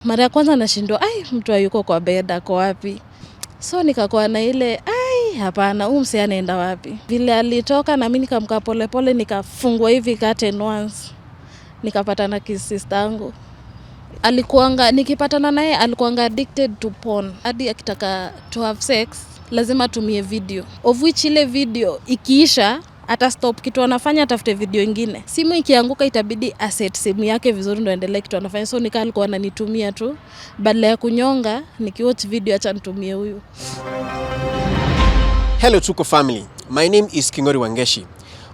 Mara ya kwanza nashindwa, mtu hayuko kwa bed ako wapi? So nikakuwa na ile, hapana, huyu msee anaenda wapi? Vile alitoka na mimi nikamkaa pole pole, nikafungwa hivi curtain once. Nikapatana na sister yangu. Nikipatana naye alikuanga addicted to porn. Hadi akitaka to have sex, lazima tumie video. Of which ile video ikiisha ata stop kitu anafanya, atafute video ingine. Simu ikianguka itabidi aset simu yake vizuri ndo endelee kitu anafanya. So nikaa alikuwa ananitumia tu. Badala ya kunyonga, nikiwatch video acha nitumie huyu. Hello Tuko family, my name is Kingori Wangeshi.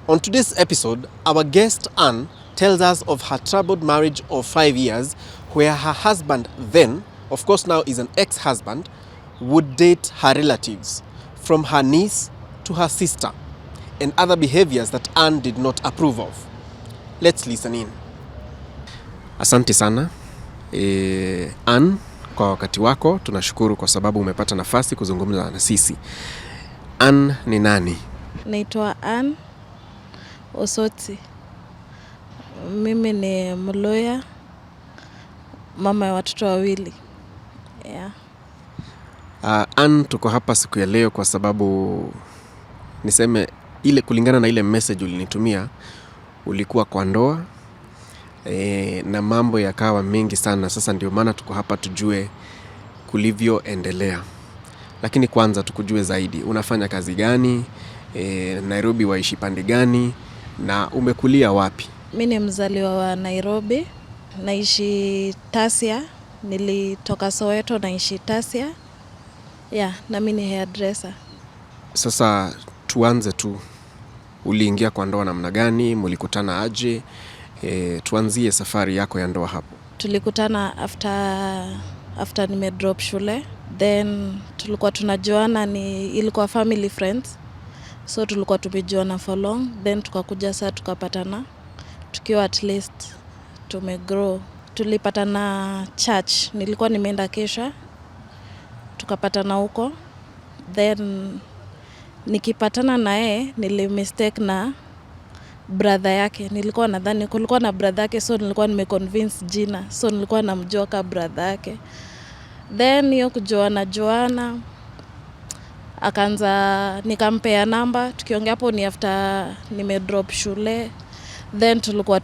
On today's episode, our guest Ann tells us of her troubled marriage of 5 years where her husband then, of course now is an ex-husband, would date her relatives, from her niece to her sister, and other behaviors that Ann did not approve of. Let's listen in. Asante sana. Ann, kwa wakati wako, tunashukuru kwa sababu umepata nafasi kuzungumza na sisi. Ann ni nani? Naitwa Ann Osoti. Mimi ni Mluya, mama ya watoto wawili. Yeah. Ann, tuko hapa siku ya leo kwa sababu niseme ile kulingana na ile message ulinitumia, ulikuwa kwa ndoa na mambo yakawa mengi sana. Sasa ndio maana tuko hapa tujue kulivyoendelea. Lakini kwanza tukujue zaidi, unafanya kazi gani, Nairobi waishi pande gani, na umekulia wapi? Mimi ni mzaliwa wa Nairobi, naishi Tasia, nilitoka Soweto naishi Tasia. Na mimi ni hairdresser. Sasa tuanze tu, uliingia kwa ndoa namna gani, mlikutana aje? Tuanzie safari yako ya ndoa hapo. Tulikutana after nime drop shule, then tulikuwa tunajuana, ilikuwa family friends. So tulikuwa tumejuana for long, then tukakuja saa tukapatana tukiwa at least tumegrow. Tulipatana church, nilikuwa nimeenda kesha, tukapatana huko. Then nikipatana naye nilimistake na brother yake. Nilikuwa nadhani kulikuwa na brother yake, so nilikuwa nimeconvince jina, so nilikuwa namjua kama brother yake. Then hiyo kujuana akaanza, nikampea namba, tukiongea hapo ni after nime drop shule. Then tulikuwa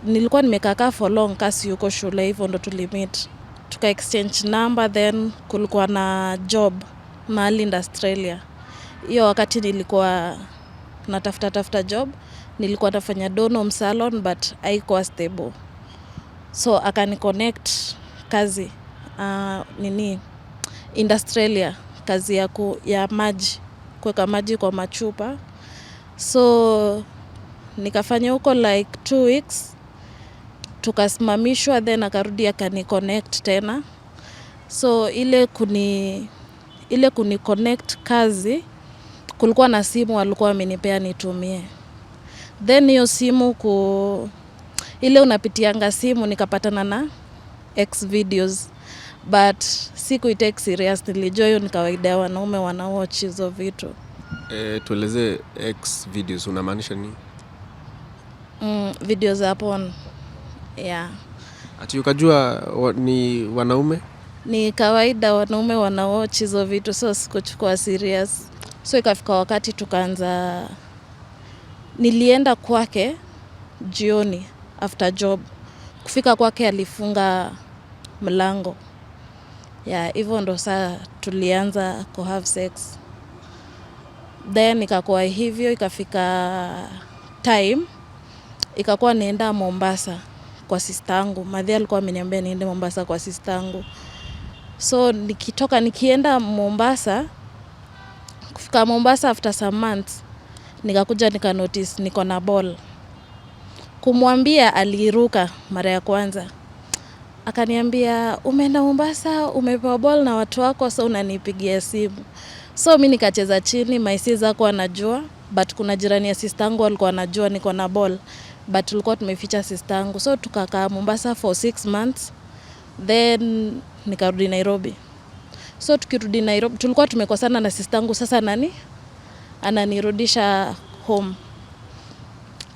nilikuwa nimekaa for long kasi yuko shule, hivyo ndo tulimeet. Tuka exchange number, then kulikuwa na job mahali in Australia. Hiyo wakati nilikuwa natafuta job, nilikuwa nafanya Donholm salon but haikuwa stable. So akani connect kazi in Australia, kazi ya maji, kuweka maji kwa machupa. So nikafanya huko like 2 weeks, tukasimamishwa, then akarudi akani connect tena. So ile kuni connect kazi, kulikuwa na simu walikuwa wamenipea nitumie. Then hiyo simu ile unapitianga simu, nikapatana na X videos, but siku itake serious. Nilijua hiyo ni kawaida ya wanaume wanawatch hizo vitu. Tueleze X videos unamaanisha nini? Videos hapo. Ati ukajua ni wanaume? Ni kawaida wanaume wanawatch hizo vitu, so sikuchukua serious. So ikafika wakati tukaanza, nilienda kwake jioni after job. Kufika kwake alifunga mlango. Hivyo ndo saa tulianza ku have sex. Then ikakuwa hivyo, ikafika time ikakuwa nienda Mombasa kwa sister yangu. Madhi alikuwa ameniambia niende Mombasa kwa sister yangu. So nikienda Mombasa, kufika Mombasa after some months, nikakuja nika notice niko na ball. Kumwambia aliruka mara ya kwanza. Akaniambia, umeenda Mombasa, umepewa ball na watu wako, so unanipigia simu. So mimi nikacheza chini, my sister hakuwa anajua, but kuna jirani ya sister yangu alikuwa anajua niko na ball, but tulikuwa tumeficha sister yangu. So tukakaa Mombasa for 6 months, then nikarudi Nairobi. So tukirudi Nairobi, tulikuwa tumekosana na sister yangu, sasa ananirudisha home.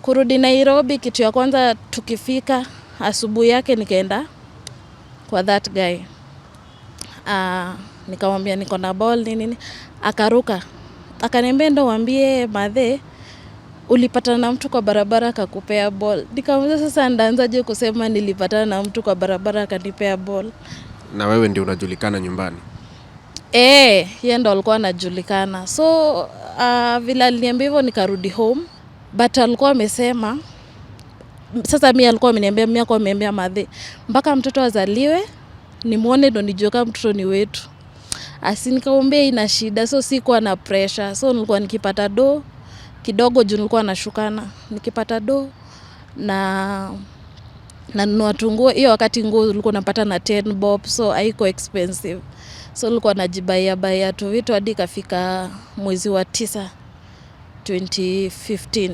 Kurudi Nairobi, kitu ya kwanza tukifika asubuhi yake nikaenda kwa that guy. Nikamwambia niko na ball nini, akaruka akaniambia ndo waambie madhe ulipatana na mtu kwa barabara akakupea ball. Nikamwambia sasa ndaanzaje kusema nilipatana na mtu kwa barabara akanipea ball? Na wewe ndio unajulikana nyumbani? Yeye ndo alikuwa anajulikana. So vile aliniambia hivyo nikarudi home, but alikuwa amesema sasa mimi alikuwa ameniambia madhe mpaka mtoto azaliwe nimuone ndo nijue kama mtoto ni wetu. Nikamwambia ina shida, so sikuwa na pressure. So nilikuwa nikipata do kidogo juu nilikuwa nashukana, nikipata do na nunua tunguo. Hiyo wakati nguo ulikuwa unapata na 10 bob, so haiko expensive. So nilikuwa najibaia tu vitu hadi kafika mwezi wa 9 2015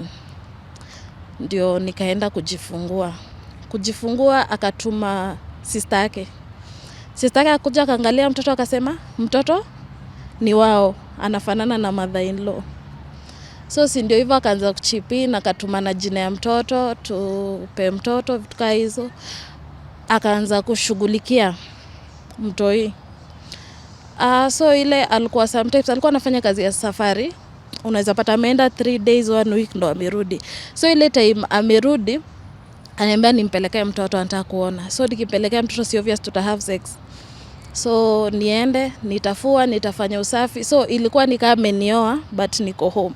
ndio nikaenda kujifungua. Akatuma sister yake akuja akaangalia mtoto akasema mtoto ni wao, anafanana na mother in law. So si ndio hivyo akaanza kuchipi, akatuma na jina ya mtoto tupe mtoto vitu kama hizo. Akaanza kushughulikia mtoi. So ile alikuwa sometimes alikuwa anafanya kazi ya safari, unaweza pata ameenda 3 days 1 week ndo amerudi. So ile time amerudi ananiambia nimpelekee mtoto anataka kuona. So nikimpelekea mtoto si obvious tuta have sex. So niende nitafua nitafanya usafi. So ilikuwa ni kama amenioa but niko home.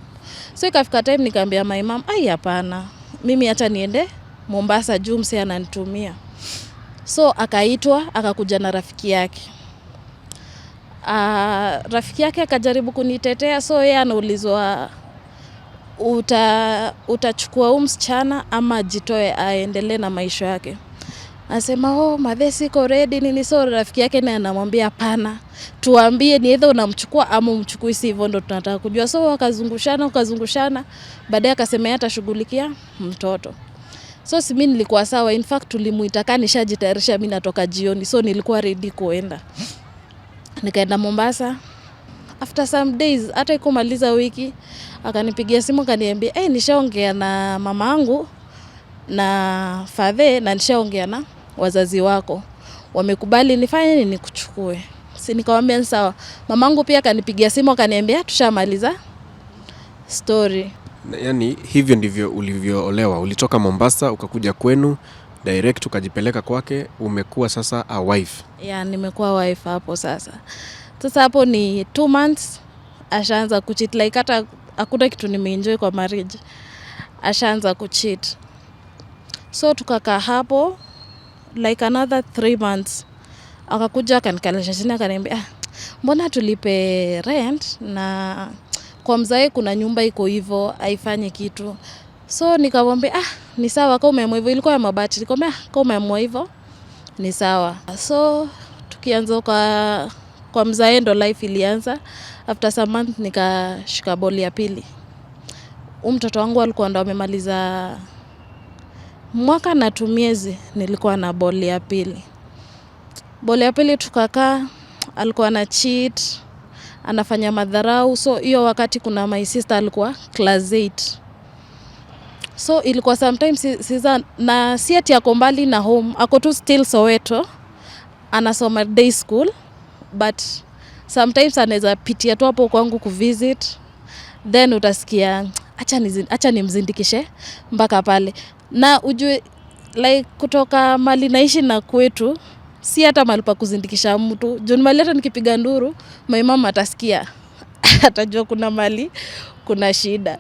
So ikafika time nikamwambia my mom hapana, mimi hata niende Mombasa juu mse ananitumia. So akaitwa akakuja na rafiki yake. Rafiki yake akajaribu kunitetea. So yeye anaulizwa utachukua msichana ama jitoe aendelee na maisha yake. Anasema madhe siko ready nini. So rafiki yake naye anamwambia hapana, tuambie ni either unamchukua ama umchukui, si hivyo ndo tunataka kujua. So wakazungushana baadaye akasema atashughulikia mtoto. So si mimi nilikuwa sawa, in fact tulimuita kani nishajitayarisha mimi natoka jioni. So nilikuwa ready kuenda. Nikaenda Mombasa. After some days hata ikumaliza wiki akanipigia simu akaniambia nishaongea na mamangu na father na nishaongea na wazazi wako, wamekubali nifanye nini nikuchukue. Si nikamwambia sawa. Mamangu pia akanipigia simu akaniambia tushamaliza story. Yaani hivyo ndivyo ulivyoolewa? Ulitoka Mombasa ukakuja kwenu direct ukajipeleka kwake, umekuwa sasa a wife? Nimekuwa wife hapo sasa. Sasa hapo ni 2 months ashaanza kucheat, like hata hakuna kitu nimeenjoy kwa marriage, ashaanza kucheat. So tukakaa hapo like another 3 months. Akakuja akanikalisha chini akaniambia mbona tulipe rent na kwa mzae kuna nyumba iko hivyo haifanyi kitu. So nikamwambia ni sawa kama umeamua hivyo. Ilikuwa ya mabati. Nikamwambia kama umeamua hivyo ni sawa. So tukianza kwa mzae ndo life ilianza. After some month nikashika ball ya pili. Mtoto wangu alikuwa ndo amemaliza mwaka na 2 miezi nilikuwa na ball ya pili. Ball ya pili tukakaa, alikuwa na cheat, anafanya madharau. So hiyo wakati kuna my sister alikuwa class 8. So ilikuwa sometimes na si ati yako mbali na home, ako tu still Soweto, anasoma day school, but sometimes anaweza pitia tu hapo kwangu kuvisit, then utasikia acha nimzindikishe mpaka pale. Na ujue like kutoka mali naishi na kwetu si hata mahali pa kuzindikisha mtu. Juu mali hata nikipiga nduru my mama atasikia atajua kuna mali kuna shida.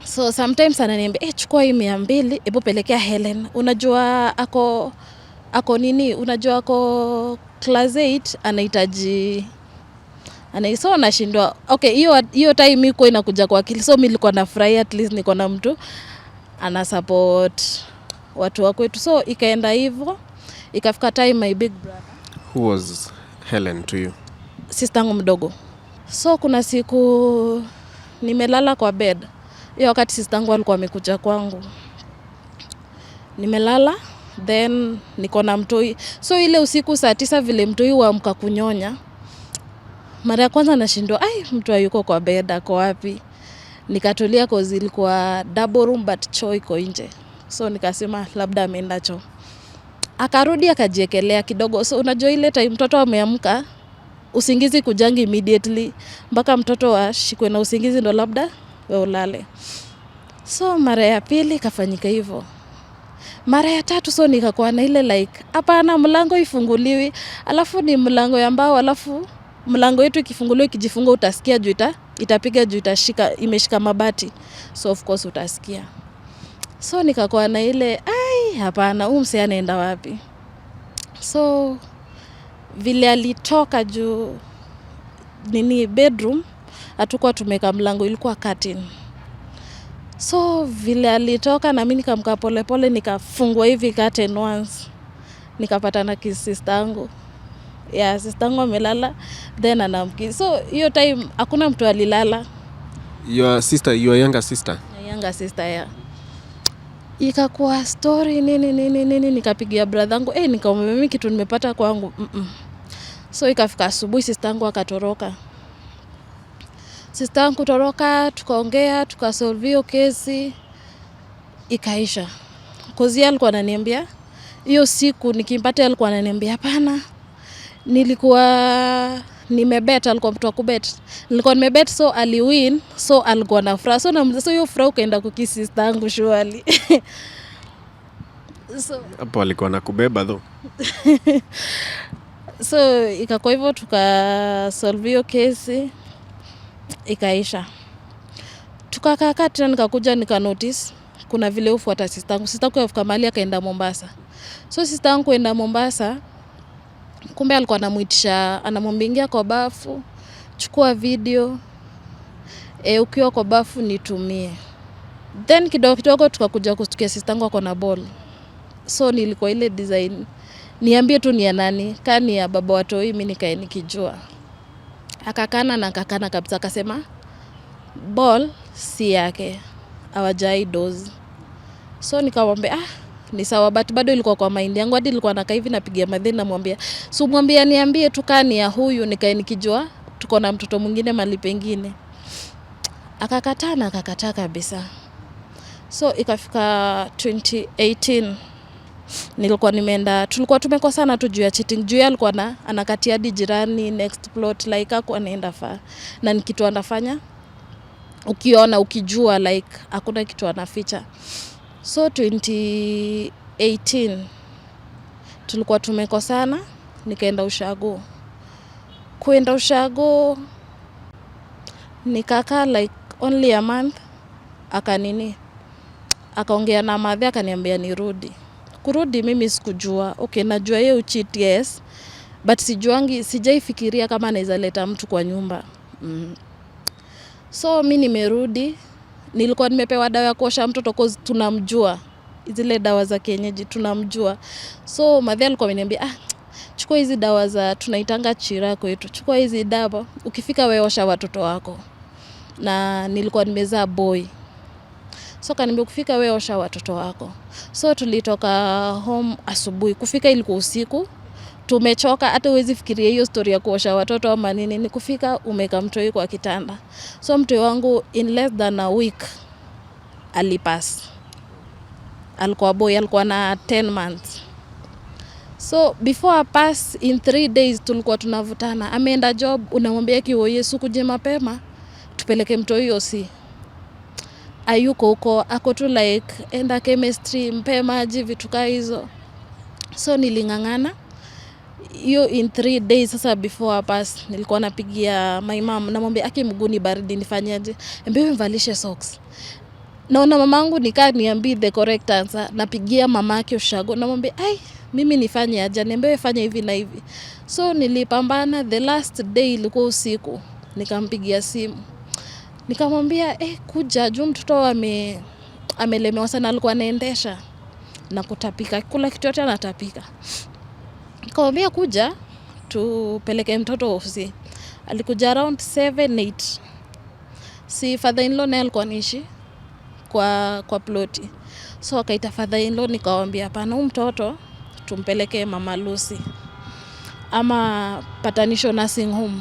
So sometimes ananiambia chukua hii 200 hebu pelekea Helen, unajua ako nini, unajua ako class 8 anahitaji so nashindwa. Okay, hiyo time iko inakuja kwa akili. So mimi nilikuwa nafurahi at least niko na mtu ana support watu wa kwetu. So ikaenda hivyo, ikafika time my big brother. Who was Helen to you? Sister yangu mdogo. So kuna siku nimelala kwa bed. Hiyo wakati sister yangu alikuwa amekuja kwangu. Nimelala then niko na mtoi. So ile usiku saa 9 vile mtoi huamka kunyonya, mara ya kwanza nashindwa mtu hayuko kwa bed, ako wapi? Nikatulia cause ilikuwa double room but choo iko nje. So nikasema labda ameenda choo. Akarudi akajiekelea kidogo. So unajua ile time mtoto ameamka, usingizi kujangi immediately, mpaka mtoto ashikwe na usingizi ndo labda we ulale. So mara ya pili kafanyika hivyo. Mara ya tatu so nikakuwa na ile like hapana, mlango ifunguliwi, alafu ni mlango ya mbao, alafu mlango yetu ikifunguliwa ikijifunga utasikia juu itapiga juu imeshika mabati. So of course utasikia. So nikakuwa na ile hapana, huyu msee anaenda wapi? So vile alitoka juu bedroom hatukuwa tumeka mlango, ilikuwa curtain. So vile alitoka na mimi nikamka pole pole, nikafungua hivi curtain once, nikapata na sister yangu. Sister yangu amelala then anamki. So hiyo time hakuna mtu alilala. Your younger sister? Younger sister, yeah. Ikakuwa story nini nikapigia brother yangu, nikamwambia mimi kitu nimepata kwangu. So ikafika asubuhi sister yangu akatoroka. Sister yangu toroka, tukaongea, tukasolve hiyo kesi, ikaisha. Kozi alikuwa ananiambia, hiyo siku nikimpata alikuwa ananiambia hapana, nilikuwa nimebet, alikuwa mtu wa kubet. Nilikuwa nimebet so aliwin, so alikuwa na furaha. So hiyo furaha ukaenda kukisi sister yangu surely. So hapo alikuwa nakubeba though. So ikakuwa hivyo, tukasolve hiyo kesi, ikaisha. Tukakaa tena, nikakuja nikanotice kuna vile ufuata sister yangu. Sister yangu afika mahali akaenda Mombasa. So sister yangu enda Mombasa, kumbe alikuwa anamuitisha, anamwambia ingia kwa bafu, chukua video, ukiwa kwa bafu nitumie. Then kidogo tukakuja kustukia sister yangu ako na ball. So nilikuwa ile design, niambie tu ni ya nani, kani ya baba watoi, mimi nikae nikijua. Akakana kabisa, akasema ball si yake, hawajai dozi. So nikamwambia ni sawa, but bado ilikuwa kwa mind yangu, hadi ilikuwa nakaa hivi napigia madheni namwambia, so mwambie niambie tu kani ya huyu, nikae nikijua tuko na mtoto mwingine mali pengine. Akakataa kabisa. So ikafika 2018, nilikuwa nimeenda, tulikuwa tumekosana tu juu ya cheating. Juu alikuwa anakatia hadi jirani next plot, like hakuwa anaenda far. Na ni kitu anafanya ukiona ukijua, like hakuna kitu anaficha. So 2018 tulikuwa tumekosana, nikaenda ushago. Kuenda ushago nikakaa like only a month, akaongea na madhe akaniambia nirudi. Kurudi mimi sikujua. Okay, najua yeye ucheat, yes, but sijaifikiria kama anaweza leta mtu kwa nyumba. So mimi nimerudi, nilikuwa nimepewa dawa ya kuosha mtoto cause tunamjua. Zile dawa za kienyeji tunamjua. So madhe alikuwa ameniambia, chukua hizi dawa za tunaitanga chira kwetu. Chukua hizi dawa, ukifika wewe osha watoto wako. Na nilikuwa nimezaa boy. So kaniambia ukifika wewe osha watoto wako. So tulitoka home asubuhi, kufika ilikuwa usiku. Tumechoka, hata huwezi fikiria hiyo story ya kuosha watoto ama nini. Ni kufika umeka mtoi kwa kitanda. So mtoi wangu in less than a week alipass. Alikuwa boy, alikuwa na 10 months. So before pass in 3 days tulikuwa tunavutana. Ameenda job, unamwambia kiwo Yesu kuje mapema tupeleke mtoi OC. Ayuko huko, ako tu like enda chemistry, mpe maji, vitu kama hizo. So nilingangana hiyo in 3 days. Sasa before pass nilikuwa napigia my mom, namwambia mguni baridi nifanyaje, wewe mvalishe socks. Naona mamangu niambie the correct answer, napigia mamake ushago, namwambia mimi nifanye aje, niambie fanya hivi na hivi. So nilipambana. The last day ilikuwa usiku, nikampigia simu nikamwambia kuja juu mtoto amelemewa sana, alikuwa anaendesha na kutapika, kula kitu yote anatapika. Nikamwambia kuja tupeleke mtoto ofisi. Alikuja around 7-8. Si father in law naye alikuwa anaishi kwa ploti. So akaita father in law, nikamwambia hapana, huyu mtoto tumpeleke Mama Lucy ama Patanisho nursing home.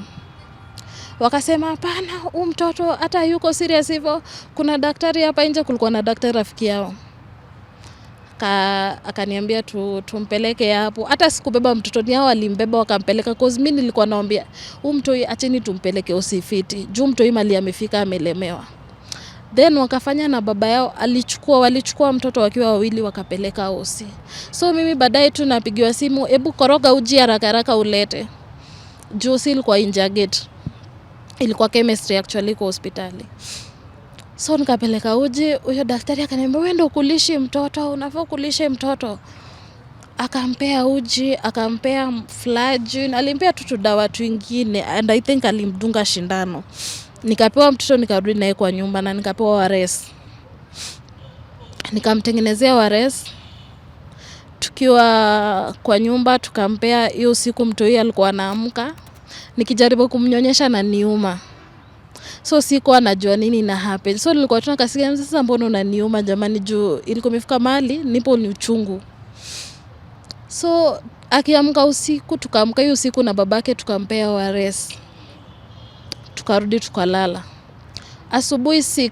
Wakasema hapana, huyu mtoto hata yuko serious hivyo, kuna daktari hapa nje. Kulikuwa na daktari rafiki yao. akaniambia tumpeleke hapo. Hata sikubeba mtoto, ni hao walimbeba wakampeleka, cause mimi nilikuwa naambia huyu mtoi acheni tumpeleke usifiti juu mtoi mali amefika amelemewa. Then wakafanya na baba yao, walichukua mtoto wakiwa wawili wakapeleka hosi. So mimi baadaye tu napigiwa simu, hebu koroga uji haraka ulete. Juu si ilikuwa nje gate, ilikuwa chemistry actually kwa hospitali. So nikapeleka uji, huyo daktari akaniambia wewe ndio kulishi mtoto, unafaa kulishe mtoto. Akampea uji, akampea Flagyl, alimpea tu dawa twingine and I think alimdunga shindano. Nikapewa mtoto nikarudi naye kwa nyumba na nikapewa ORS. Nikamtengenezea ORS. Tukiwa kwa nyumba tukampea, hiyo siku mtoi alikuwa anaamka. Nikijaribu kumnyonyesha na niuma. So sikuwa anajua nini na happen. So nilikuwa tunakasikia sasa mbona unaniuma jamani juu ilikuwa imefika mahali nipo ni uchungu. So akiamka usiku tukaamka hiyo usiku na babake tukampea ORS. Tukarudi tukalala. Asubuhi 6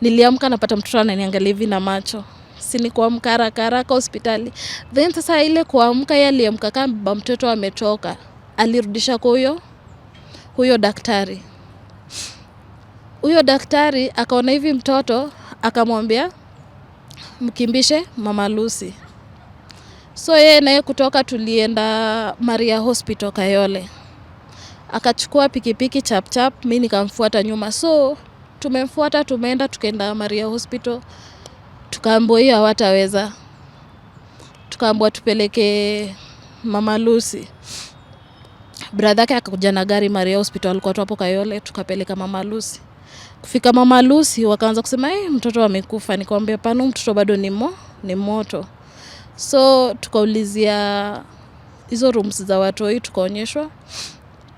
niliamka napata mtoto ananiangalia hivi na macho. Si ni kuamka haraka hospitali. Then sasa ile kuamka yeye aliamka kama mtoto ametoka. Alirudisha kwa huyo daktari. Huyo daktari akaona hivi mtoto akamwambia mkimbishe Mama Lucy. So yeye naye kutoka tulienda Maria Hospital Kayole. Akachukua pikipiki chap, mimi nikamfuata nyuma. So tumemfuata, tumeenda tukaenda Maria Hospital. Tukaambiwa hiyo hawataweza. Tukaambiwa tupeleke Mama Lucy. Brother yake akakuja na gari Maria Hospital, alikuwa tu hapo Kayole, tukapeleka Mama Lucy. Kufika Mama Lucy wakaanza kusema mtoto amekufa. Nikamwambia hapana, mtoto bado ni moto. So tukaulizia hizo rooms za watoi, tukaonyeshwa.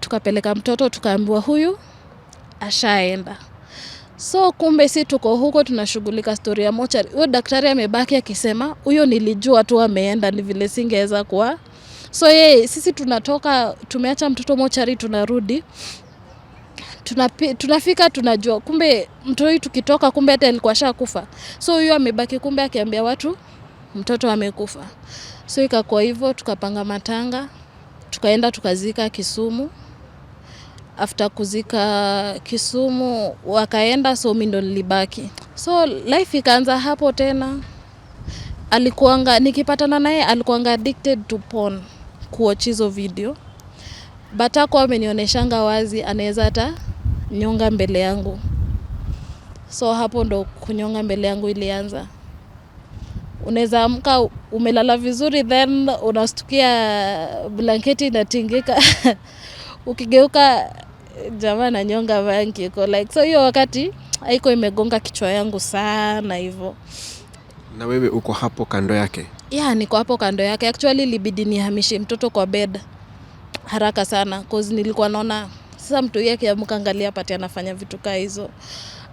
Tukapeleka mtoto, tukaambiwa huyu ashaenda. So kumbe si tuko huko tunashughulika story ya mochari. Huyo daktari amebaki akisema huyo nilijua tu ameenda, ni vile singeweza kwa. So sisi tunatoka, tumeacha mtoto mochari, tunarudi. Tunafika tunajua kumbe mtoto tukitoka kumbe hata alikuwa shakufa. So huyo amebaki kumbe akiambia watu mtoto amekufa. So ikakuwa hivyo, tukapanga matanga, tukaenda tukazika Kisumu. After kuzika Kisumu wakaenda, so mimi ndo nilibaki. So life ikaanza hapo tena. Alikuanga nikipatana naye alikuanga addicted to porn, kuwatch hizo video. But hakuwa amenionyeshanga wazi anaweza hata nyonga mbele yangu. So hapo ndo kunyonga mbele yangu ilianza. Unaweza amka umelala vizuri, then unastukia blanketi inatingika. Ukigeuka jamaa ananyonga banki iko like. So hiyo wakati haiko imegonga kichwa yangu sana hivyo. Na wewe uko hapo kando yake? Yeah, niko hapo kando yake. Actually ilibidi nihamishe mtoto kwa bed haraka sana cause nilikuwa naona sasa mtu yake amka angalia pati anafanya vitu kama hizo.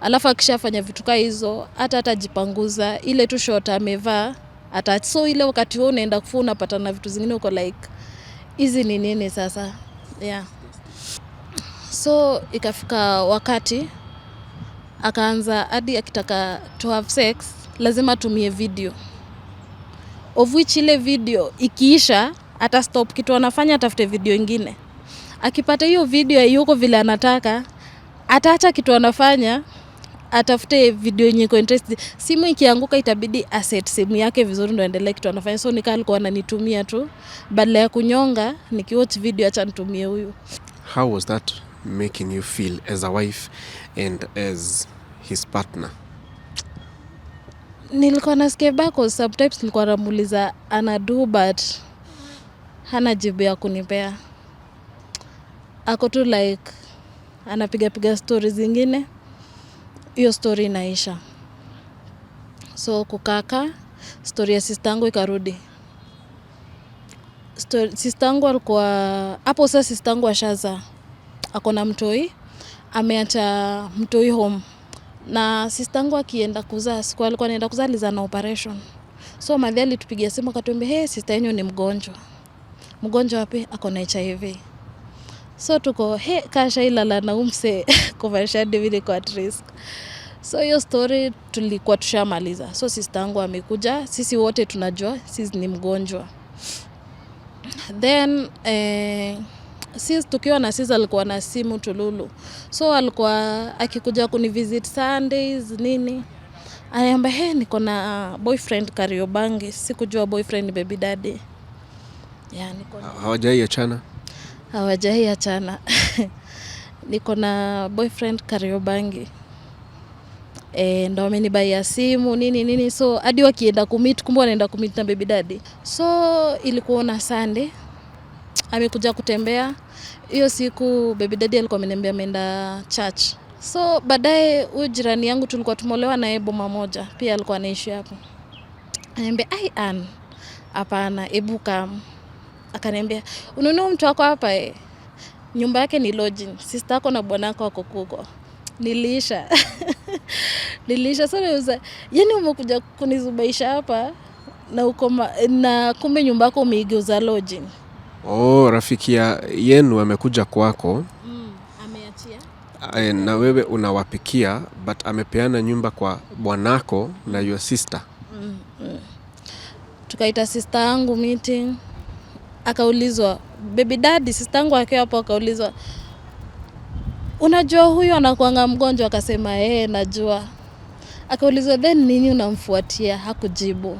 Alafu akishafanya vitu kama hizo hata jipanguza ile tu short amevaa hata. So ile wakati wewe unaenda kufua unapata na vitu zingine uko like hizi ni nini sasa? Yeah. So ikafika wakati akaanza hadi akitaka to have sex lazima tumie video, of which ile video ikiisha ata stop kitu anafanya atafute video nyingine. Akipata hiyo video yuko vile anataka ataacha kitu anafanya atafute video yenye iko interesting. Simu ikianguka itabidi aset simu yake vizuri ndio endelee kitu anafanya. So nikaa alikuwa ananitumia tu badala ya kunyonga, nikiwatch video acha nitumie huyu. How was that making you feel as a wife and as his partner? Nilikuwa nasikia bako, sometimes nilikuwa namuuliza anadu but hana jibu ya kunipea. Ako tu like anapiga stories zingine, hiyo story inaisha. So kukaka story ya sistangu ikarudi. Sistangu alikuwa hapo. Sasa sistangu ashaza, akona mtoi, ameacha mtoi home. Na sistangu akienda kuzaa, siku alikuwa anaenda kuzaa alizana operation. So madhi alitupigia simu akatuambia sister yenu ni mgonjwa. Mgonjwa wapi? Akona HIV. So tuko kasha ilala na umse kwa vile kwa at risk. So hiyo story tulikuwa tushamaliza. So sister yangu amekuja, sisi wote tunajua sisi ni mgonjwa. Then sisi tukiwa na sisi alikuwa na simu tululu. So alikuwa akikuja kunivisit Sundays nini. Ananiambia niko na boyfriend Kariobangi. Sikujua boyfriend ni baby daddy. Hawajai achana? Hawajai achana. Niko na boyfriend Kariobangi. Ndo amenibaia simu nini. So hadi wakienda kumit, kumbe wanaenda kumit na baby daddy. So ilikuwa na Sunday. Amekuja kutembea. Hiyo siku baby daddy alikuwa ameniambia ameenda church. So baadaye huyu jirani yangu tulikuwa tumeolewa naye boma moja. Pia alikuwa anaishi hapo. Ananiambia Ann, hapana, hebu come. Akaniambia ununue mtu wako hapa nyumba yake ni lodging. Sister yako na bwanako wako kuko. Nilisha. So yani umekuja kunizubaisha hapa na uko na kumbe nyumba yako umeigeuza lodging. Rafiki yenu amekuja kwako. Ameachia. Na wewe unawapikia but amepeana nyumba kwa bwanako na your sister. Tukaita sister yangu meeting. Akaulizwa baby daddy, sister yangu akiwa hapo akaulizwa unajua huyu anakuanga mgonjwa? Akasema najua. Akaulizwa then nini unamfuatia? Hakujibu.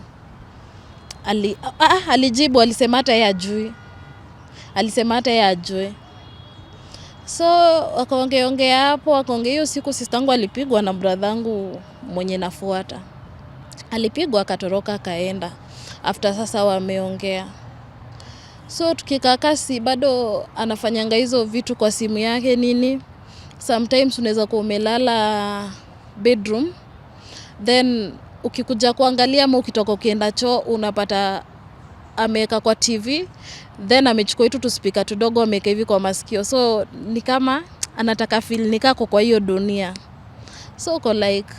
Alijibu, alisema hata yeye ajui. So wakaongea hapo, wakaongea hiyo siku sister yangu alipigwa na brother yangu mwenye nafuata. Alipigwa akatoroka akaenda. After sasa wameongea. So tukikaa kasi bado anafanyanga hizo vitu kwa simu yake nini. Sometimes unaweza kuwa umelala bedroom. Then ukikuja kuangalia ama ukitoka ukienda choo unapata ameweka kwa TV. Then amechukua itu tuspika tudogo ameweka hivi kwa masikio. So ni kama anataka feel nikako kwa hiyo dunia. So uko like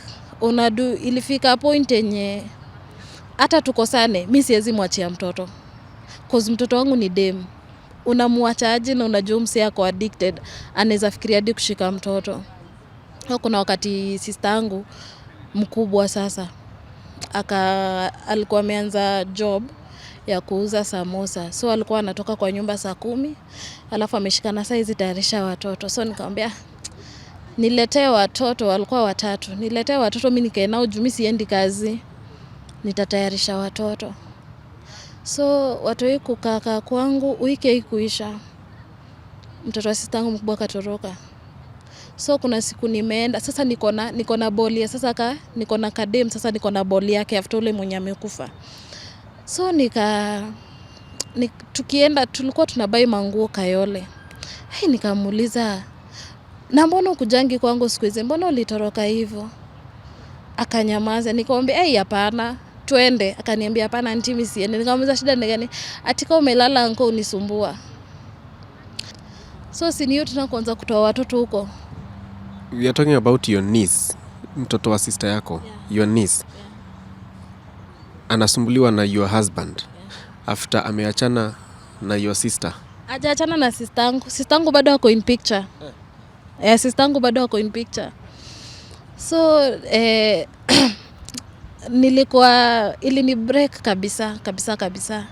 ilifika point yenye hata tukosane mimi siwezi mwachia mtoto. Cause mtoto wangu ni dem. Unamuacha aje na unajua mse yako addicted, anaweza fikiria hadi kushika mtoto. Kuna wakati sister yangu mkubwa sasa alikuwa ameanza job ya kuuza samosa. So alikuwa anatoka kwa nyumba saa 10, alafu ameshikana saa hizi tayarisha watoto. So nikamwambia niletee watoto, walikuwa 3. Niletee watoto mimi nikae nao juu mimi siendi kazi. Nitatayarisha watoto. So watu kukaa kwangu wiki ikuisha. Mtoto wa sister yangu mkubwa katoroka. So kuna siku nimeenda, sasa niko na boli, sasa niko na kadem, sasa niko na boli yake after ule mwenye amekufa. So tukienda tulikuwa tunabai manguo Kayole. Nikamuuliza, na mbona ukujangi kwangu siku hizi? Mbona ulitoroka hivyo? Akanyamaza. Nikamwambia hapana, twende. Akaniambia hapana auntie mimi siende. Nikamuuliza shida ni gani? Atika umelala anko unisumbua. So siniyo tunaanza kutoa watoto huko. We are talking about your niece, mtoto wa sister yako. Yeah. Your niece. Yeah. Anasumbuliwa na your husband. Yeah. After ameachana na your sister. Hajaachana na sister yangu. Sister yangu bado ako in picture. Sister yangu bado ako in picture. So nilikuwa ilini break kabisa.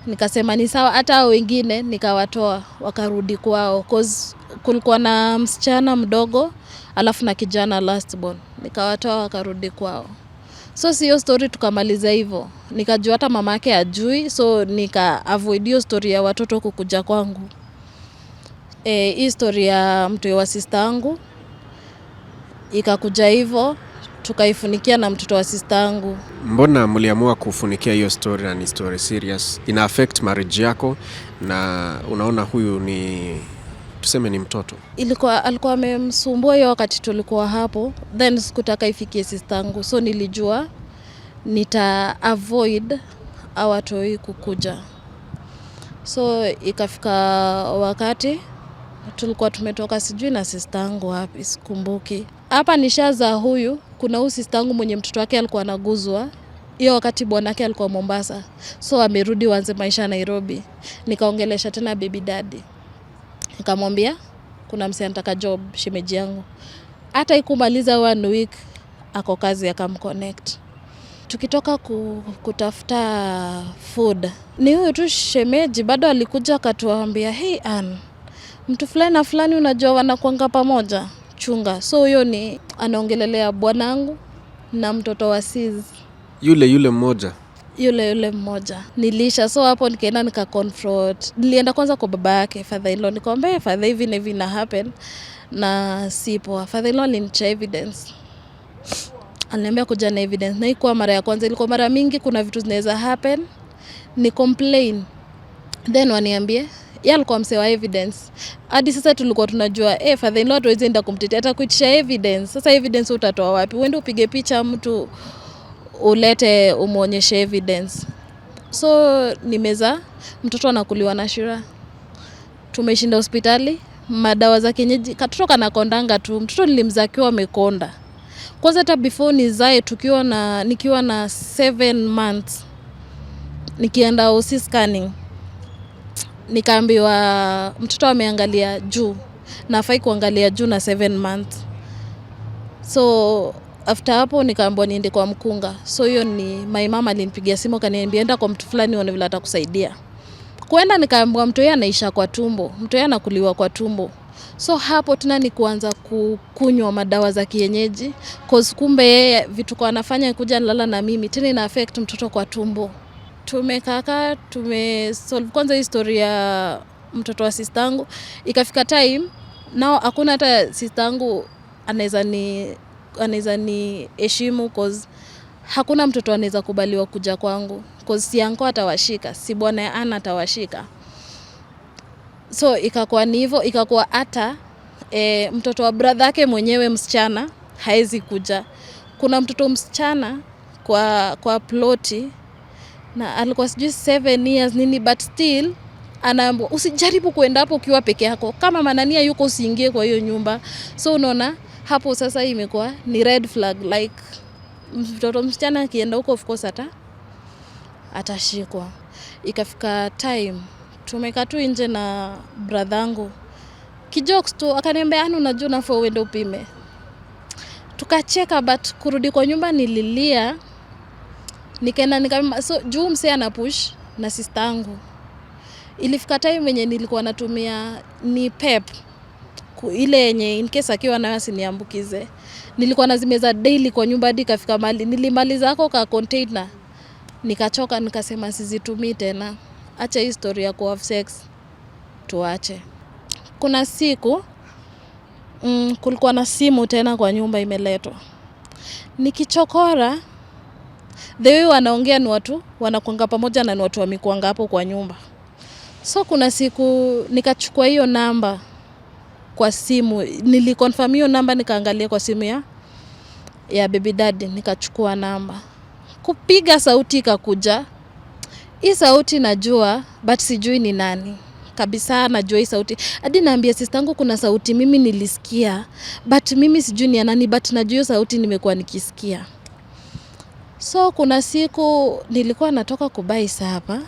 Nikasema ni sawa, hata wengine nikawatoa wakarudi kwao cause kulikuwa na msichana mdogo alafu na kijana last born. Nikawatoa wakarudi kwao. So hiyo story tukamaliza hivyo. Nikajua hata mama yake ajui, so nika avoid hiyo story ya watoto kukuja kwangu. Hii story ya mtu wa sister yangu ikakuja hivyo, tukaifunikia na mtoto wa sister yangu. Mbona mliamua kufunikia hiyo story na ni story serious? Ina affect marriage yako na unaona huyu ni tuseme ni mtoto. Alikuwa amemsumbua hiyo wakati tulikuwa hapo, then sikutaka ifikie sister yangu. So nilijua nita avoid awatoi kukuja. So ikafika wakati tulikuwa tumetoka sijui na sister yangu wapi sikumbuki. Hapa nishaza huyu, kuna huyu sister yangu mwenye mtoto wake alikuwa anaguzwa. Hiyo wakati bwanake alikuwa Mombasa. So amerudi waanze maisha Nairobi. Nikaongelesha tena baby daddy. Nikamwambia kuna msee anataka job shemeji yangu. hata ikumaliza 1 week ako kazi akamconnect. Tukitoka kutafuta food, ni huyu tu shemeji bado alikuja akatuambia, hey Ann, mtu fulani na fulani unajua wanakuanga pamoja, chunga. So huyo ni anaongelelea bwanangu na mtoto wa sis. Yule mmoja. Yule mmoja. Nilisha, so hapo nikaenda confront. Nilienda kwanza kwa baba yake, father-in-law, nikamwambia father hivi na hivi na happen na sipo. Father-in-law alinicha evidence. Aliniambia kuja na evidence. Na ikuwa mara ya kwanza, ilikuwa mara mingi kuna vitu zinaweza happen. Ni complain. Then waniambie, yeye alikuwa msee wa evidence. Hadi sasa tulikuwa tunajua father-in-law hatuwezi enda kumtetea, atakuitisha evidence. Sasa evidence utatoa wapi? Uende upige picha mtu ulete umuonyeshe evidence. So nimeza mtoto anakuliwa na Shira. Tumeshinda hospitali, madawa za kienyeji, katoto kanakondanga tu. Mtoto nilimzaa akiwa amekonda. Kwanza hata before nizae nikiwa na 7 months. Nikienda OC scanning. Nikaambiwa mtoto ameangalia juu. Na hafai kuangalia juu na 7 months. So after hapo nikaambiwa niende kwa mkunga. So hiyo ni my mama alinipigia simu akaniambia enda kwa mtu fulani uone vile atakusaidia. Kwenda nikaambiwa mtu yeye anaisha kwa tumbo. Mtu yeye anakuliwa kwa tumbo. So hapo tena ni kuanza kukunywa madawa za kienyeji cause kumbe yeye vitu kwa anafanya kuja nalala na mimi tena ina affect mtoto kwa tumbo. Tumekaa tumesolve kwanza historia ya mtoto wa sistangu. Ikafika time nao hakuna hata sistangu anaweza ni heshimu cause hakuna mtoto anaweza kubaliwa kuja kwangu cause si yangu atawashika, si bwana Anna atawashika. So ikakuwa ni hivyo, ikakuwa hata mtoto wa brother yake mwenyewe msichana haezi kuja. Kuna mtoto msichana kwa ploti na alikuwa sijui 7 years nini, but still anaambiwa usijaribu kuenda hapo ukiwa peke yako, kama Manania yuko usiingie kwa hiyo nyumba. So unaona hapo sasa imekuwa ni red flag, like mtoto msichana akienda huko of course atashikwa. Ikafika time tumekaa tu nje na bradhangu kijokes tu, akaniambia Anu unajua nafaa uende upime. Tukacheka, but kurudi kwa nyumba nililia. Nikaenda so juu msee ana push na sistangu. Ilifika time yenye nilikuwa natumia ni pep ile yenye in case akiwa nayo asiniambukize. Nilikuwa nazimeza daily kwa nyumba hadi kafika mali nilimaliza hako ka container. Nikachoka nikasema sizitumii tena. Acha historia ya have sex tuache. Kuna siku kulikuwa na simu tena kwa nyumba imeletwa. Nikichokora the way wanaongea ni watu wanakuanga pamoja na ni watu wamekuanga hapo kwa nyumba. So kuna siku nikachukua hiyo namba kwa simu, niliconfirm hiyo namba, nikaangalia kwa simu ya baby daddy, nikachukua namba. Kupiga sauti ikakuja. Hii sauti najua but sijui ni nani. Kabisa najua hii sauti. Hadi naambia sistangu kuna sauti mimi nilisikia but mimi sijui ni nani, but najua hiyo sauti nimekuwa nikisikia. So kuna siku nilikuwa natoka kubai hapa.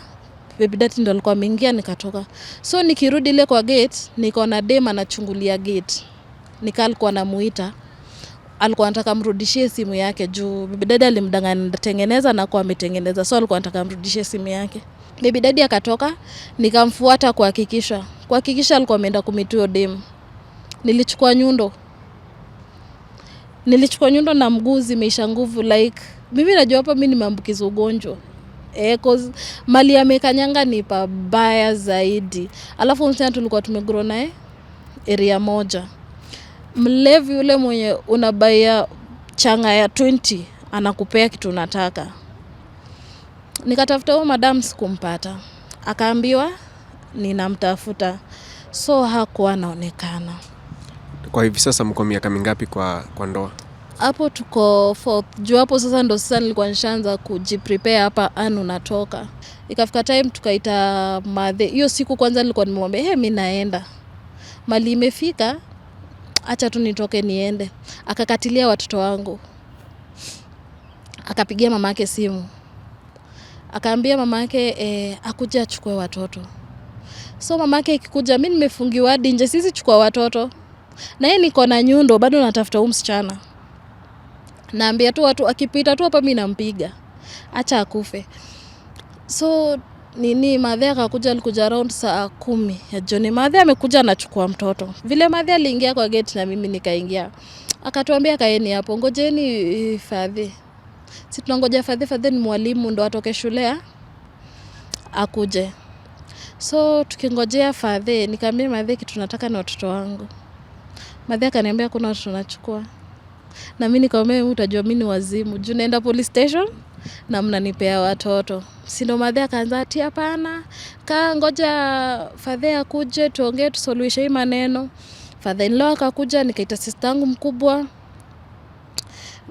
Baby daddy ndo alikuwa ameingia, nikatoka. So nikirudi ile kwa gate nikaona dem anachungulia gate. Alikuwa anamuita. Alikuwa anataka mrudishie simu yake juu baby daddy alimdanganya tengeneza na kwa ametengeneza. So alikuwa anataka mrudishie simu yake. Baby daddy akatoka, nikamfuata kuhakikisha. Kuhakikisha alikuwa ameenda kumituo dem. Nilichukua nyundo na mguu zimeisha nguvu, like mimi najua hapa mimi nimeambukiza ugonjwa. Cause mali amekanyanga ni pabaya zaidi. Alafu msichana tulikuwa tumegrow naye area moja. Mlevi yule mwenye unabaya changa ya 20 anakupea kitu unataka. Nikatafuta huyo madam sikumpata. Akaambiwa ninamtafuta. So hakuwa anaonekana. Kwa hivi sasa mko miaka mingapi kwa ndoa? Hapo tuko 4th. Juu hapo sasa ndo sasa nilikuwa nishaanza kujiprepare hapa Anu natoka. Ikafika time tukaita madhe. Hiyo siku kwanza nilikuwa nimemwambia mimi naenda. Mali imefika acha tu nitoke niende. Akakatilia watoto wangu. Akapigia mamake simu. Akaambia mamake akuja achukue watoto. So mamake ikikuja mimi nimefungiwa hadi nje, sisi chukua watoto. Na yeye niko na nyundo bado natafuta huyu msichana. Naambia tu watu akipita tu hapa mimi nampiga. Acha akufe. So Madhe akakuja, alikuja around saa 10 ya jioni. Madhe amekuja anachukua mtoto. Vile Madhe aliingia kwa gate na mimi nikaingia. Akatuambia kaeni hapo, ngojeni Fadhi. Si tunangoja Fadhi ni mwalimu ndo atoke shule akuje. So tukingojea Fadhi, nikamwambia Madhe kitu nataka na watoto wangu. Madhe akaniambia kuna watoto nachukua. Na mimi nikamwambia utajua mimi ni wazimu. Juu naenda police station na mnanipea watoto. Si ndo Madhe akaanza ati hapana. Ngoja Fadhi akuje tuongee tusuluhishe hii maneno. Father-in-law akakuja, nikaita sister yangu mkubwa.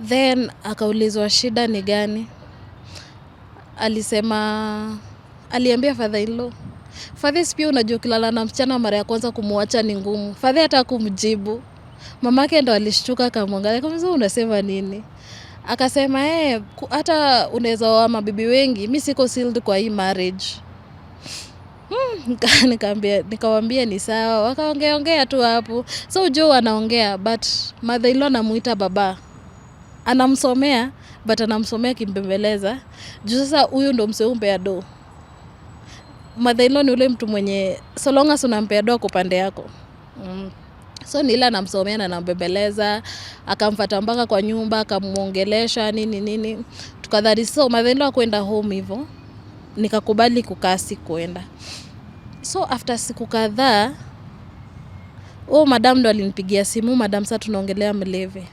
Then akaulizwa shida ni gani. Aliambia father-in-law, Fadhi pia unajua kilala na msichana mara ya kwanza kumuacha ni ngumu. Fadhi hata kumjibu. Mamake ndo alishtuka akamwangalia kama unasema nini? Akasema hata unaweza oa mabibi wengi, mimi siko sealed kwa hii marriage. Nikamwambia ni sawa. Wakaongea tu hapo. So Joe anaongea but mother-in-law anamuita baba. Anamsomea but anamsomea kimbembeleza. Juu sasa huyu ndo mseumpea do. Mother-in-law ni ule mtu mwenye so long as unampea do kwa pande yako. So Nila anamsomea na anambembeleza, akamfuata mpaka kwa nyumba, akamuongelesha nini. Tukadhani so mother-in-law kwenda home hivyo. Nikakubali kukaa kwenda. So after siku kadhaa, madam ndo alinipigia simu, madam sasa tunaongelea mleve.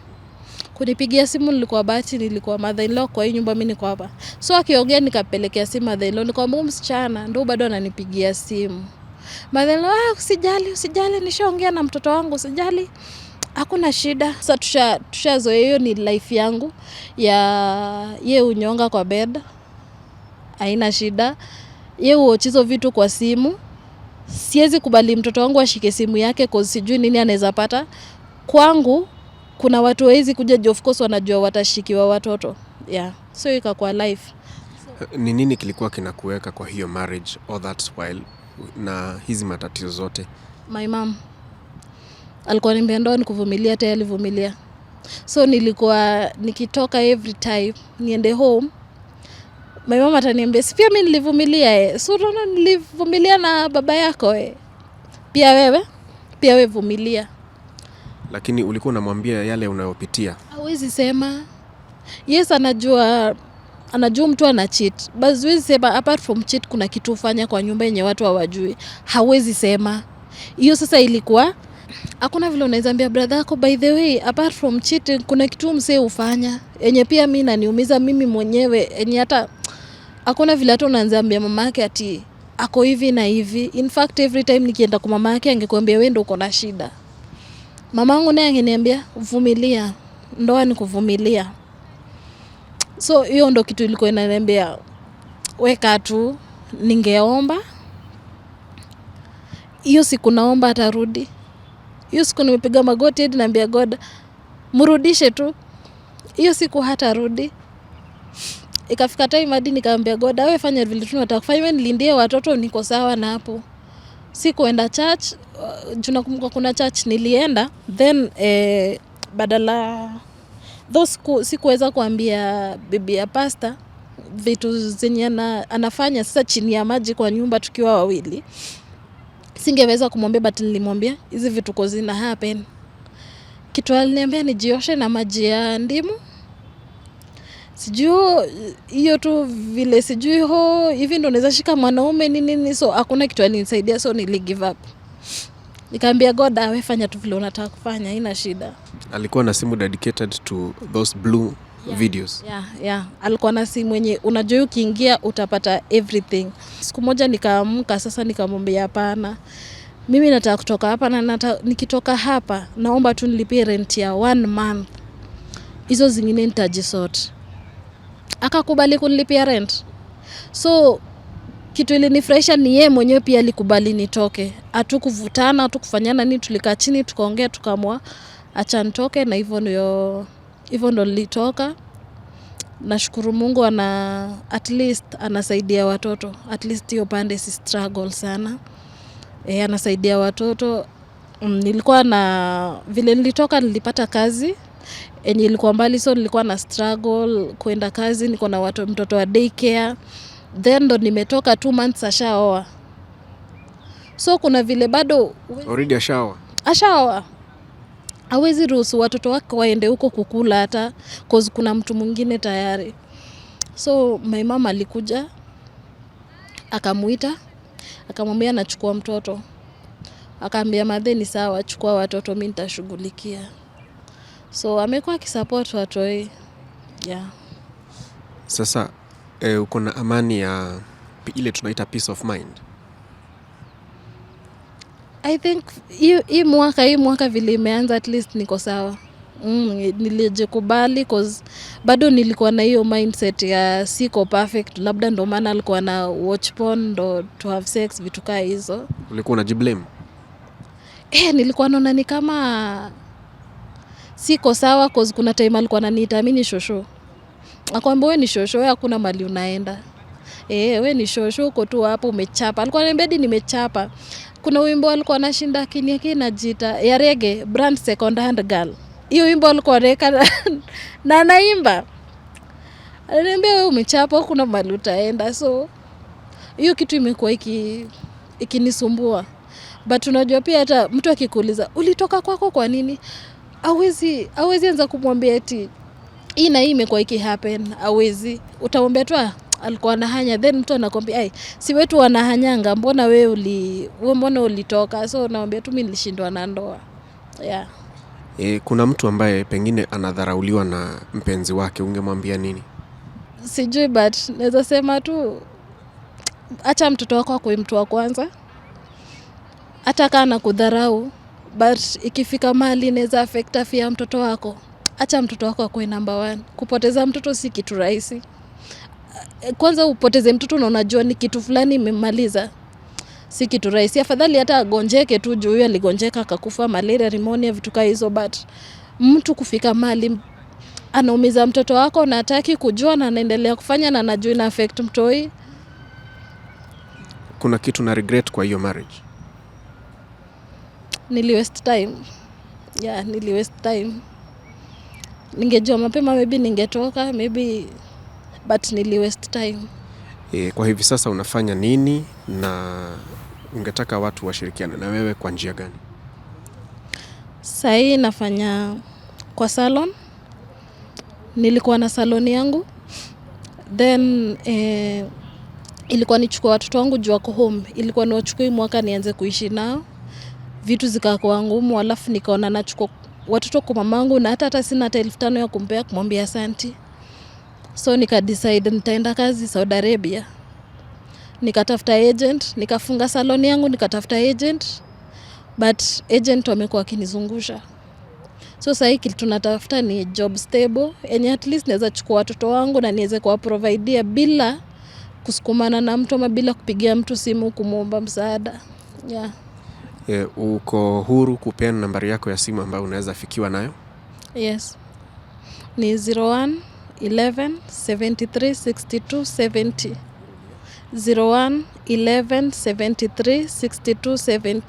Kunipigia simu nilikuwa bahati, nilikuwa mother-in-law kwa hii nyumba mimi niko hapa. So akiongea nikapelekea simu mother-in-law, nikamwambia msichana ndo bado ananipigia simu. Mother-in-law usijali nishaongea na mtoto wangu, usijali. Hakuna shida. Sasa tushazoea hiyo ni life yangu ya yeye unyonga kwa bed. Haina shida. Yeye huochizo vitu kwa simu. Siwezi kubali mtoto wangu ashike simu yake kwa sijui nini anaweza pata. Kwangu kuna watu wezi kuja of course wanajua watashikiwa watoto. Yeah. So ikakuwa life. Ni nini kilikuwa kinakuweka kwa hiyo marriage all that while na hizi matatizo zote? My mom alikuwa ananiambia ndoa ni kuvumilia, tayari alivumilia. So nilikuwa nikitoka every time niende home. My mama ataniambia si pia mimi nilivumilia So unaona nilivumilia na baba yako Pia wewe vumilia. Lakini ulikuwa unamwambia yale unayopitia? Hawezi sema. Yes anajua mtu ana cheat. But hawezi sema apart from cheat kuna kitu ufanya kwa nyumba yenye watu hawajui. Hawezi sema. Hiyo sasa ilikuwa hakuna vile unaweza ambia brother yako by the way apart from cheating kuna kitu msee ufanya yenye pia mimi naniumiza mimi mwenyewe yenye hata hakuna vile hata unaanza ambia mama yake ati ako hivi na hivi. In fact every time nikienda kwa mama yake angekuambia wewe ndio uko na shida. Mamangu naye angeniambia vumilia, ndoa ni kuvumilia. So hiyo ndo kitu ilikuwa inaniambia weka tu. Ningeomba hiyo siku naomba atarudi. Hiyo siku nimepiga magoti hadi naambia God mrudishe tu. Hiyo siku hatarudi. Ikafika time hadi nikamwambia God wewe fanya vile tunataka kufanya, nilindie watoto niko sawa na hapo. Sikuenda church, tunakumbuka kuna church nilienda then badala sikuweza kuambia bibi ya pastor vitu zenye anafanya sasa chini ya maji kwa nyumba tukiwa wawili. Singeweza kumwambia but nilimwambia hizi vitu kwa zina happen. Kitu aliniambia nijioshe na maji ya ndimu. Sijui hiyo tu vile sijui hivi ndo naweza shika mwanaume nini so hakuna kitu alinisaidia so nili give up. Nikamwambia God wewe fanya tu vile unataka kufanya haina shida. Alikuwa na simu dedicated to those blue videos. Yeah. Alikuwa na simu yenye unajua ukiingia utapata everything. Siku moja nikaamka sasa nikamwambia hapana. Mimi nataka kutoka hapa na nikitoka hapa naomba tu nilipie rent ya 1 month. Hizo zingine nitajisort. Akakubali kunilipia rent. So kitu ilinifurahisha ni yeye mwenyewe pia alikubali nitoke. Hatukuvutana, hatukufanyana nini, tulikaa chini tukaongea tukaamua acha nitoke na hivyo ndo nilitoka. Nashukuru Mungu at least anasaidia watoto. At least hiyo pande si struggle sana. Anasaidia watoto. Nilikuwa na vile nilitoka nilipata kazi enye ilikuwa mbali, so nilikuwa na struggle kuenda kazi, niko na mtoto wa daycare, then ndo nimetoka 2 months ashaoa. So kuna vile bado Already ashaoa hawezi ruhusu watoto wake waende huko kukula hata cause kuna mtu mwingine tayari. So my mama alikuja akamuita akamwambia nachukua mtoto, akaambia madhe ni sawa, chukua watoto mimi nitashughulikia. So amekuwa akisupport watoi. Yeah. Sasa uko na amani ya ile tunaita peace of mind? I think hii mwaka vile imeanza at least niko sawa. Nilijikubali cause bado nilikuwa na hiyo mindset ya siko perfect, labda ndo maana alikuwa na watch porn ndo to have sex, vitu kaa hizo. Ulikuwa unajiblame? Nilikuwa naona ni kama siko sawa cause kuna time alikuwa ananiita mimi ni shosho. Akwambia wewe ni shosho, wewe hakuna mali unaenda. Wewe ni shosho, uko tu hapo umechapa. Alikuwa ananiambia nimechapa. Kuna wimbo alikuwa anashinda kinajiita ya reggae, Brand Second Hand Girl. Hiyo wimbo alikuwa anaweka na anaimba. Ananiambia wewe umechapa, kuna mali utaenda. So hiyo kitu imekuwa ikinisumbua. But unajua pia hata mtu akikuuliza ulitoka kwako kwa nini? Hawezi anza kumwambia eti hii na hii imekuwa happen, hawezi. Utamwambia tu alikuwa anahanya, then mtu anakwambia si wetu wanahanyanga, mbona wewe ulitoka? So naambia tu mimi nilishindwa na ndoa. Yeah. Kuna mtu ambaye pengine anadharauliwa na mpenzi wake, ungemwambia nini? Sijui, but naweza sema tu acha mtoto wako kwa mtu wa kwanza. Hata kana kudharau, but ikifika mahali inaweza affect afya ya mtoto wako. Acha mtoto wako kwa number 1. Kupoteza mtoto si kitu rahisi. Kwanza upoteze mtoto na unajua ni kitu fulani imemaliza, si kitu rahisi. Afadhali hata agonjeke tu juu huyo aligonjeka akakufa malaria, pneumonia, vitu kama hizo, but mtu kufika mahali anaumiza mtoto wako na hataki kujua na anaendelea kufanya na anajua ina affect mtoi. Kuna kitu na regret kwa hiyo marriage? Nili waste time. Yeah, nili waste time. Ningejua mapema maybe ningetoka, maybe, but nili waste time. Kwa hivi sasa unafanya nini na ungetaka watu washirikiane na wewe kwa njia gani? Sasa nafanya kwa salon. Nilikuwa na salon yangu. Then ilikuwa nichukua watoto wangu juu wako home. Ilikuwa niwachukue mwaka nianze kuishi nao. Vitu zikakuwa ngumu, alafu nikaona nachukua watoto kwa mamangu na hata sina hata 1500 ya kumpea kumwambia asante. So nika decide nitaenda kazi Saudi Arabia. Nikatafuta agent, nikafunga salon yangu, nikatafuta agent, but agent wamekuwa akinizungusha. So sasa hiki tunatafuta ni job stable, yenye at least naweza chukua watoto wangu na niweze kuwa providea bila kusukumana na mtu ama bila kupigia mtu simu kumuomba msaada. Yeah. Uko huru kupeana nambari yako ya simu ambayo unaweza fikiwa nayo? Yes. Ni 01 11 73 62 70. 01 11 73 62 70.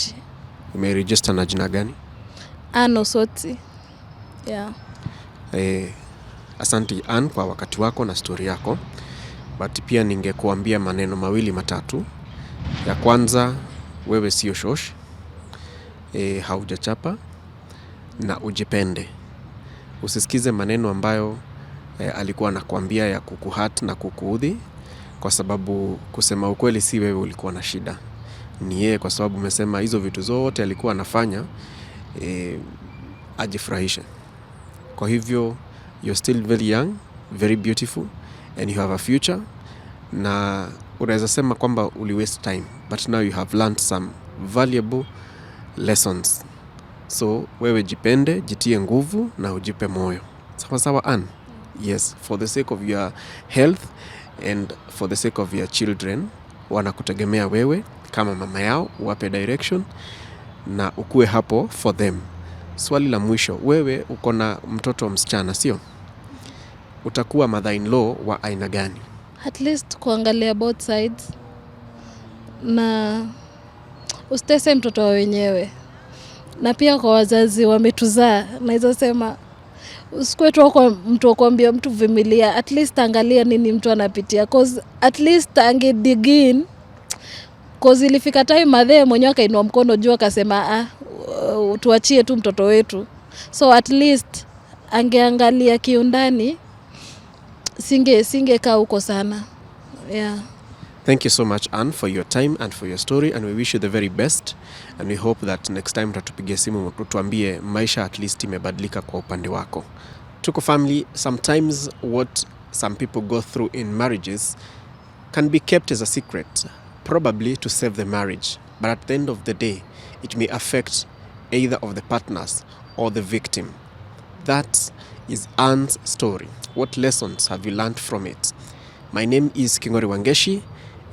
Umeregister na jina gani? Ann Soti. Yeah. Asante Ann kwa wakati wako na story yako. But pia ningekuambia maneno mawili matatu. Ya kwanza, wewe sio shosh. Haujachapa na ujipende. Usisikize maneno ambayo alikuwa anakuambia ya kukuhat na kukuudhi, kwa sababu kusema ukweli si wewe ulikuwa na shida, ni yeye, kwa sababu umesema hizo vitu zote alikuwa anafanya ajifurahishe. Kwa hivyo you're still very young, very beautiful, and you have a future. Na unaweza sema kwamba uli waste time, but now you have learned some valuable lessons. So wewe jipende, jitie nguvu na ujipe moyo. Sawa sawa Ann? Yes, for the sake of your health and for the sake of your children, wanakutegemea wewe kama mama yao, wape direction na ukue hapo for them. Swali la mwisho, wewe uko na mtoto msichana, sio? Utakuwa mother-in-law wa aina gani? At least kuangalia both sides na usitese mtoto wa wenyewe. Na pia kwa wazazi wametuzaa, naweza sema usikue tu kwa mtu akwambia mtu vumilia, at least angalia nini mtu anapitia, cause at least angedigin, cause ilifika time madhe mwenyewe akainua mkono juu akasema tuachie tu mtoto wetu, so at least angeangalia kiundani, singekaa huko sana. Yeah. Thank you so much, Anne, for your time and for your story, and we wish you the very best, and we hope that next time tatupigia simu tuambie maisha at least imebadilika kwa upande wako. Tuko family, sometimes what some people go through in marriages can be kept as a secret, probably to save the marriage, but at the end of the day it may affect either of the partners or the victim. That is Anne's story. What lessons have you learned from it? My name is Kingori Wangeshi,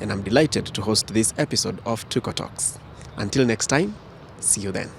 and I'm delighted to host this episode of Tuko Talks. Until next time, see you then.